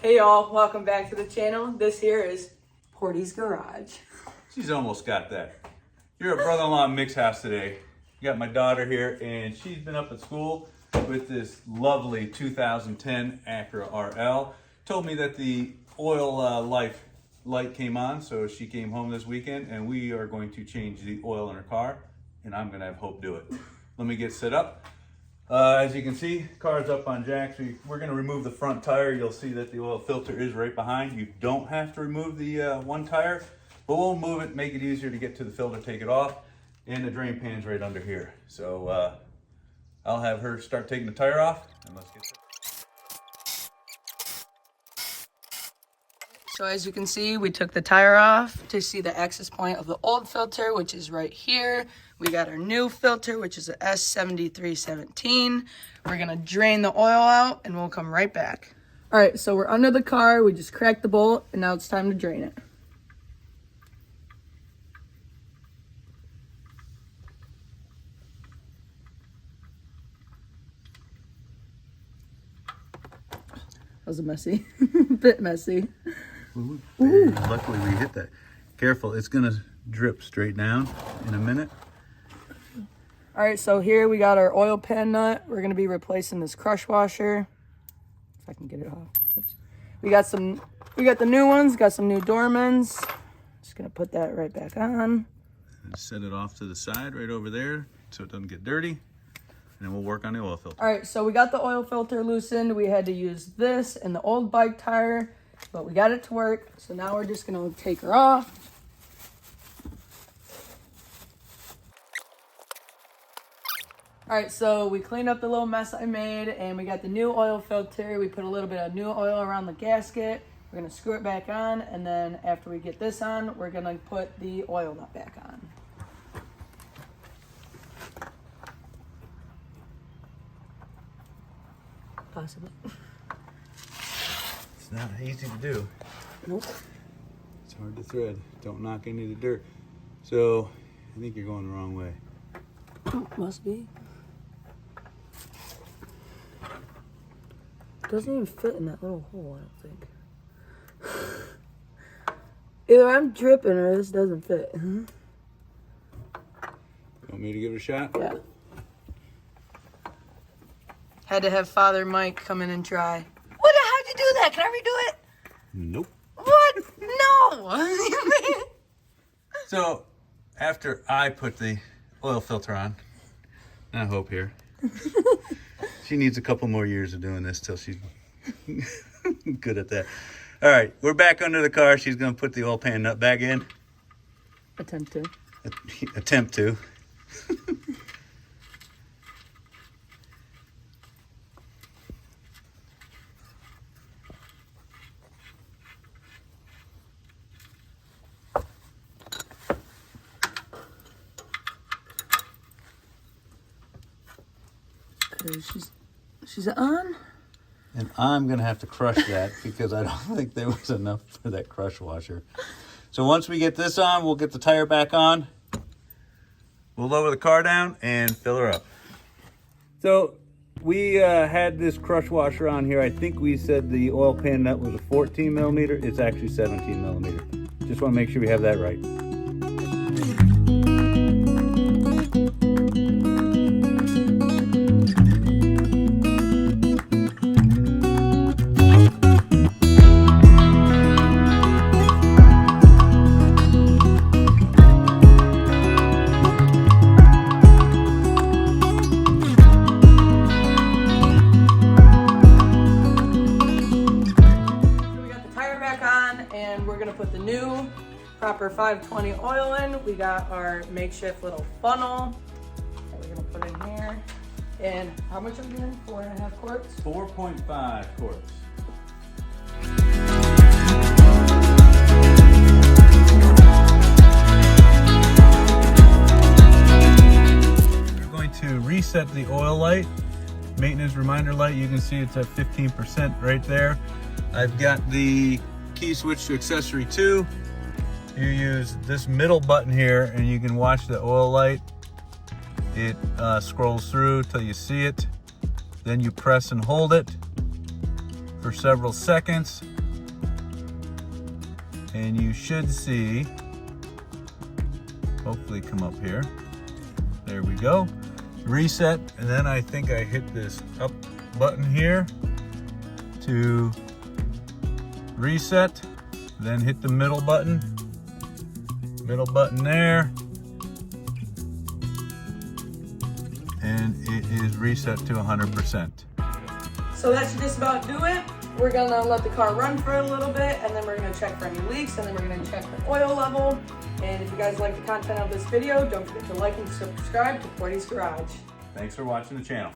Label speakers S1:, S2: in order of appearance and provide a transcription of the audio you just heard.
S1: Hey y'all, welcome back to the channel. This here is Portie's garage.
S2: She's almost got that. You're at brother-in-law Mick's house today. You got my daughter here, and she's been up at school with this lovely 2010 Acura RL. Told me that the oil light came on, so she came home this weekend, and we are going to change the oil in her car, and I'm gonna have Hope do it. Let me get set up. As you can see, car's up on jacks. We're gonna remove the front tire. You'll see that the oil filter is right behind. You don't have to remove the one tire, but we'll move it, make it easier to get to the filter, take it off, and the drain pan's right under here. So I'll have her start taking the tire off, and let's get started.
S1: So as you can see, we took the tire off to see the access point of the old filter, which is right here. We got our new filter, which is a S7317. We're gonna drain the oil out and we'll come right back. All right, so we're under the car. We just cracked the bolt and now it's time to drain it. That was a messy, bit messy.
S2: Ooh. Luckily we hit that. Careful, it's gonna drip straight down in a minute.
S1: All right, so here we got our oil pan nut. We're gonna be replacing this crush washer. If I can get it off. Oops. We got the new ones, got some new Dormans. Just gonna put that right back on.
S2: And set it off to the side right over there so it doesn't get dirty. And then we'll work on the oil filter.
S1: All right, so we got the oil filter loosened. We had to use this and the old bike tire, but we got it to work. So now we're just gonna take her off. All right, so we cleaned up the little mess I made and we got the new oil filter. We put a little bit of new oil around the gasket. We're gonna screw it back on, and then after we get this on, we're gonna put the oil nut back on. Possibly.
S2: It's not easy to do.
S1: Nope.
S2: It's hard to thread. Don't knock any of the dirt. So I think you're going the wrong way.
S1: Must be. Doesn't even fit in that little hole, I don't think. Either I'm dripping or this doesn't fit.
S2: Want me to give it a shot?
S1: Yeah. Had to have Father Mike come in and try. What? How'd you do that? Can I redo it?
S2: Nope.
S1: What? No.
S2: So after I put the oil filter on, now Hope here. She needs a couple more years of doing this till she's good at that. All right, we're back under the car. She's gonna put the oil pan nut back in.
S1: Attempt to.
S2: Attempt to.
S1: She's on.
S2: And I'm gonna have to crush that because I don't think there was enough for that crush washer. So once we get this on, we'll get the tire back on. We'll lower the car down and fill her up. So we had this crush washer on here. I think we said the oil pan nut was a 14 millimeter. It's actually 17 millimeter. Just want to make sure we have that right.
S1: Proper 520 oil in. We got our makeshift little funnel that we're gonna put in here. And how much are we doing? 4.5 quarts?
S2: 4.5 quarts. We're going to reset the oil light. Maintenance reminder light. You can see it's at 15% right there. I've got the key switch to accessory 2. You use this middle button here and you can watch the oil light. It scrolls through till you see it. Then you press and hold it. for several seconds, and you should see, hopefully come up here. There we go. Reset, and then I think I hit this up button here to reset, then hit the middle button there, and it is reset to 100%.
S1: So that should just about do it. We're gonna let the car run for a little bit, and then we're gonna check for any leaks, and then we're gonna check the oil level. And if you guys like the content of this video, don't forget to like and subscribe to Portie's Garage.
S2: Thanks for watching the channel.